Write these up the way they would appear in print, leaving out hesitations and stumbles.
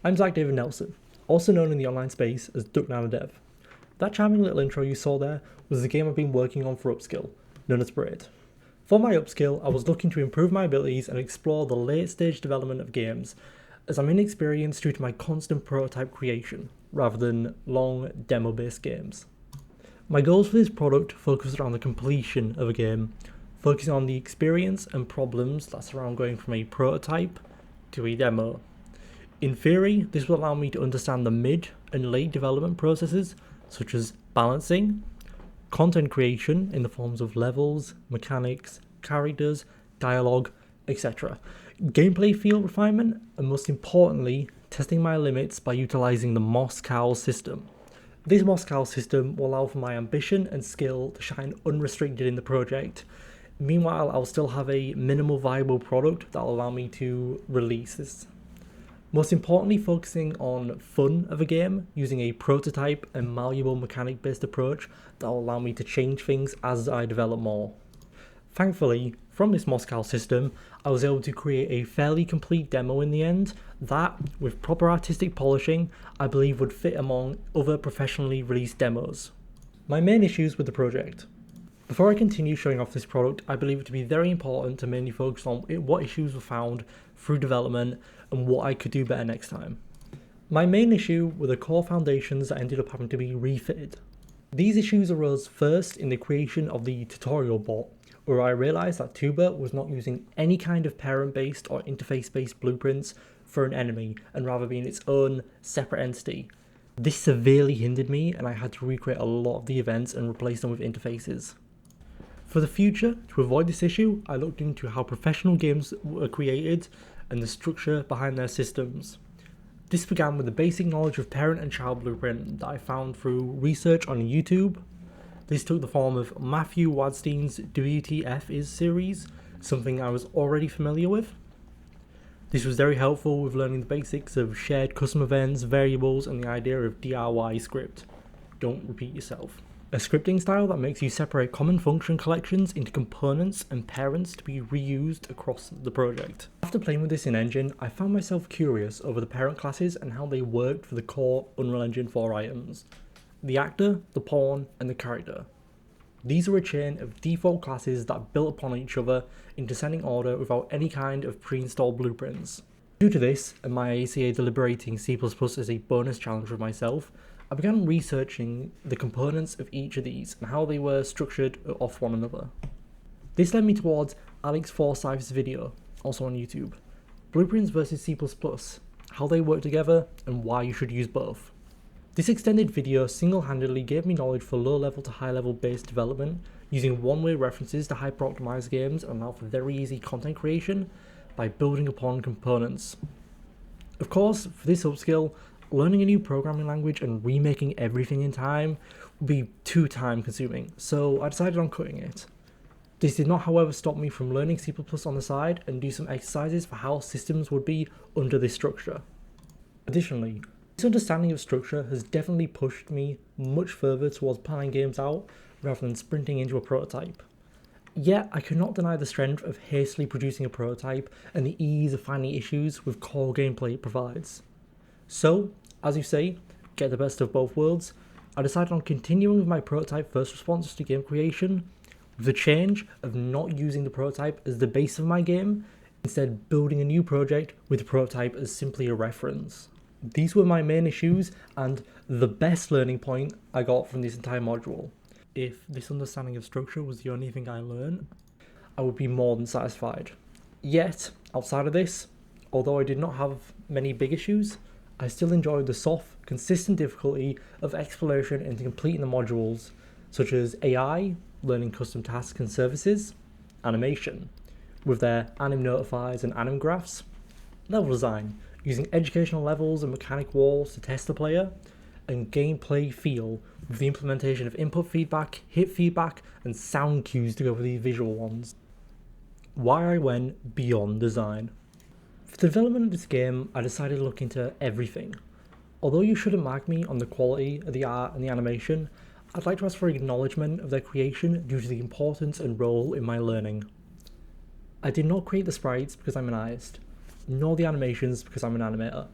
I'm Zach David Nelson, also known in the online space as DuckNanoDev. That charming little intro you saw there was the game I've been working on for Upskill, known as Braid. For my Upskill, I was looking to improve my abilities and explore the late stage development of games, as I'm inexperienced due to my constant prototype creation, rather than long demo-based games. My goals for this product focused around the completion of a game, focusing on the experience and problems that surround going from a prototype to a demo. In theory, this will allow me to understand the mid and late development processes, such as balancing, content creation in the forms of levels, mechanics, characters, dialogue, etc., gameplay feel refinement, and most importantly, testing my limits by utilizing the Moscow system. This Moscow system will allow for my ambition and skill to shine unrestricted in the project. Meanwhile, I'll still have a minimal viable product that will allow me to release this. Most importantly, focusing on fun of a game, using a prototype and malleable mechanic based approach that will allow me to change things as I develop more. Thankfully, from this Moscow system, I was able to create a fairly complete demo in the end that, with proper artistic polishing, I believe would fit among other professionally released demos. My main issues with the project. Before I continue showing off this product, I believe it to be very important to mainly focus on what issues were found through development and what I could do better next time. My main issue were the core foundations that ended up having to be refitted. These issues arose first in the creation of the tutorial bot, where I realised that Tuber was not using any kind of parent-based or interface-based blueprints for an enemy, and rather being its own separate entity. This severely hindered me, and I had to recreate a lot of the events and replace them with interfaces. For the future, to avoid this issue, I looked into how professional games were created and the structure behind their systems. This began with the basic knowledge of parent and child blueprint that I found through research on YouTube. This took the form of Mathew Wadstein's WTF is series, something I was already familiar with. This was very helpful with learning the basics of shared custom events, variables, and the idea of DIY script. Don't repeat yourself. A scripting style that makes you separate common function collections into components and parents to be reused across the project. After playing with this in Engine, I found myself curious over the parent classes and how they worked for the core Unreal Engine 4 items. The actor, the pawn, and the character. These are a chain of default classes that built upon each other in descending order without any kind of pre-installed blueprints. Due to this, and my ACA deliberating C++ as a bonus challenge for myself, I began researching the components of each of these and how they were structured off one another. This led me towards Alex Forsyth's video, also on YouTube, Blueprints vs C++, how they work together and why you should use both. This extended video single-handedly gave me knowledge for low-level to high-level based development, using one-way references to hyper-optimized games and allow for very easy content creation by building upon components. Of course, for this upskill, learning a new programming language and remaking everything in time would be too time consuming, so I decided on cutting it. This did not, however, stop me from learning C++ on the side and do some exercises for how systems would be under this structure. Additionally, this understanding of structure has definitely pushed me much further towards planning games out rather than sprinting into a prototype. Yet, I cannot deny the strength of hastily producing a prototype and the ease of finding issues with core gameplay it provides. So, as you say, get the best of both worlds, I decided on continuing with my prototype first response to game creation, with the change of not using the prototype as the base of my game, instead building a new project with the prototype as simply a reference. These were my main issues and the best learning point I got from this entire module. If this understanding of structure was the only thing I learned, I would be more than satisfied. Yet, outside of this, although I did not have many big issues, I still enjoyed the soft, consistent difficulty of exploration into completing the modules, such as AI, learning custom tasks and services, animation, with their anim notifiers and anim graphs, level design, using educational levels and mechanic walls to test the player, and gameplay feel with the implementation of input feedback, hit feedback, and sound cues to go with these visual ones. Why I went beyond design. For the development of this game, I decided to look into everything. Although you shouldn't mark me on the quality of the art and the animation, I'd like to ask for acknowledgement of their creation due to the importance and role in my learning. I did not create the sprites because I'm an artist, nor the animations because I'm an animator.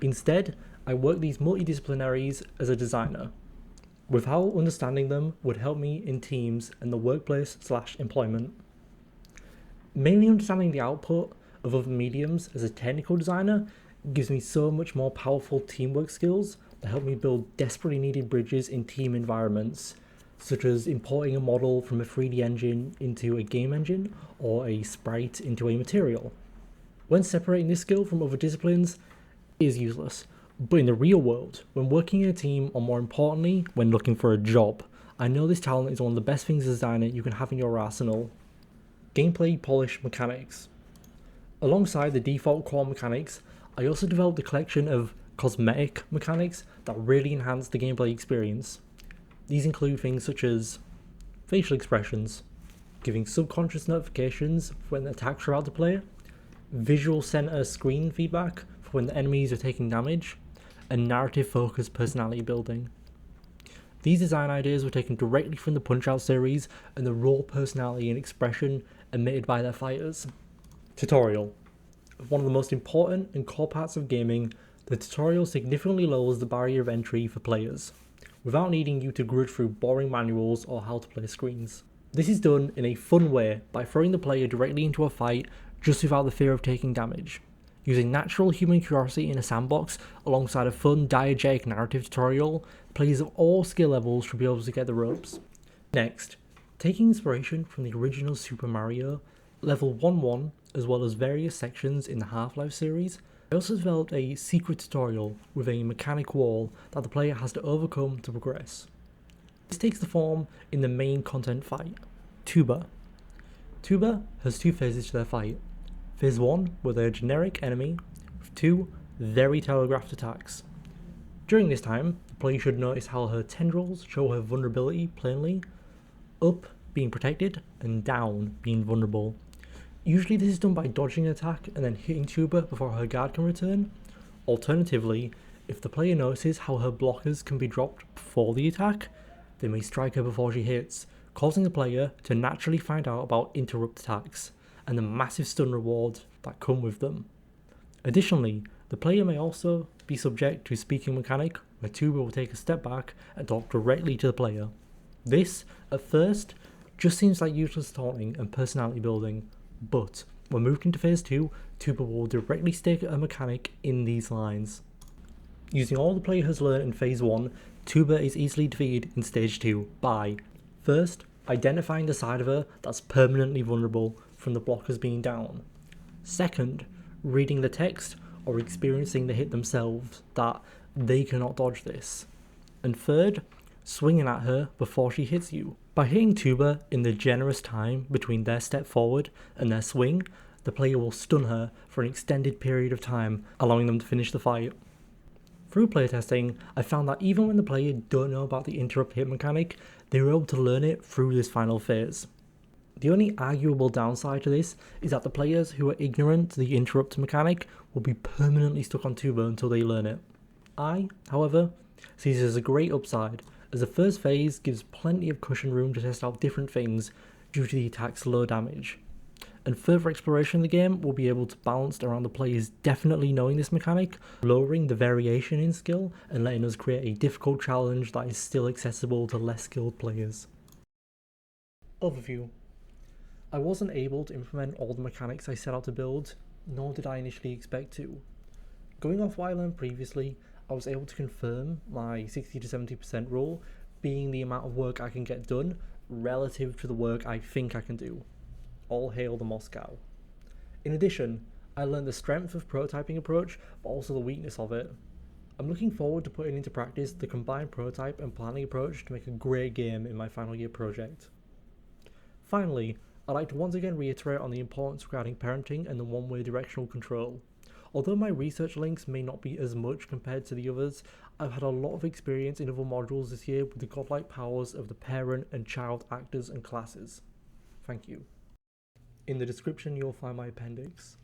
Instead, I work these multidisciplinaries as a designer, with how understanding them would help me in teams and the workplace/employment. Mainly understanding the output of other mediums as a technical designer gives me so much more powerful teamwork skills that help me build desperately needed bridges in team environments, such as importing a model from a 3D engine into a game engine or a sprite into a material. When separating this skill from other disciplines, it is useless. But in the real world, when working in a team, or more importantly, when looking for a job, I know this talent is one of the best things as a designer you can have in your arsenal. Gameplay polish mechanics. Alongside the default core mechanics, I also developed a collection of cosmetic mechanics that really enhance the gameplay experience. These include things such as facial expressions, giving subconscious notifications when attacks are about to play, visual center screen feedback for when the enemies are taking damage, and narrative focused personality building. These design ideas were taken directly from the Punch-Out series and the raw personality and expression emitted by their fighters. Tutorial. One of the most important and core parts of gaming, the tutorial significantly lowers the barrier of entry for players, without needing you to grudge through boring manuals or how to play screens. This is done in a fun way by throwing the player directly into a fight just without the fear of taking damage, using natural human curiosity in a sandbox alongside a fun diegetic narrative tutorial. Players of all skill levels should be able to get the ropes. Next, taking inspiration from the original Super Mario, level 1-1, as well as various sections in the Half-Life series, I also developed a secret tutorial with a mechanic wall that the player has to overcome to progress. This takes the form in the main content fight, Tuba. Tuba has two phases to their fight. Phase 1, where they're a generic enemy, with 2 very telegraphed attacks. During this time, the player should notice how her tendrils show her vulnerability plainly, up being protected, and down being vulnerable. Usually this is done by dodging an attack and then hitting Tuba before her guard can return. Alternatively, if the player notices how her blockers can be dropped before the attack, they may strike her before she hits, causing the player to naturally find out about interrupt attacks and the massive stun rewards that come with them. Additionally, the player may also be subject to a speaking mechanic where Tuba will take a step back and talk directly to the player. This, at first, just seems like useless taunting and personality building, but when moved into phase 2, Tuba will directly stick a mechanic in these lines. Using all the player has learned in phase 1, Tuba is easily defeated in stage 2 by, first, identifying the side of her that's permanently vulnerable from the blockers being down. Second, reading the text or experiencing the hit themselves that they cannot dodge this. And third, swinging at her before she hits you. By hitting Tuba in the generous time between their step forward and their swing, the player will stun her for an extended period of time, allowing them to finish the fight. Through playtesting, I found that even when the player don't know about the interrupt hit mechanic, they were able to learn it through this final phase. The only arguable downside to this is that the players who are ignorant to the interrupt mechanic will be permanently stuck on Tuba until they learn it. I, however, see this as a great upside, as the first phase gives plenty of cushion room to test out different things due to the attack's low damage, and further exploration of the game will be able to balance around the players definitely knowing this mechanic, lowering the variation in skill and letting us create a difficult challenge that is still accessible to less skilled players. Overview. I wasn't able to implement all the mechanics I set out to build, nor did I initially expect to. Going off what I learned previously, I was able to confirm my 60 to 70% rule being the amount of work I can get done relative to the work I think I can do. All hail the Moscow. In addition, I learned the strength of prototyping approach, but also the weakness of it. I'm looking forward to putting into practice the combined prototype and planning approach to make a great game in my final year project. Finally, I'd like to once again reiterate on the importance regarding parenting and the one-way directional control. Although my research links may not be as much compared to the others, I've had a lot of experience in other modules this year with the godlike powers of the parent and child actors and classes. Thank you. In the description you'll find my appendix.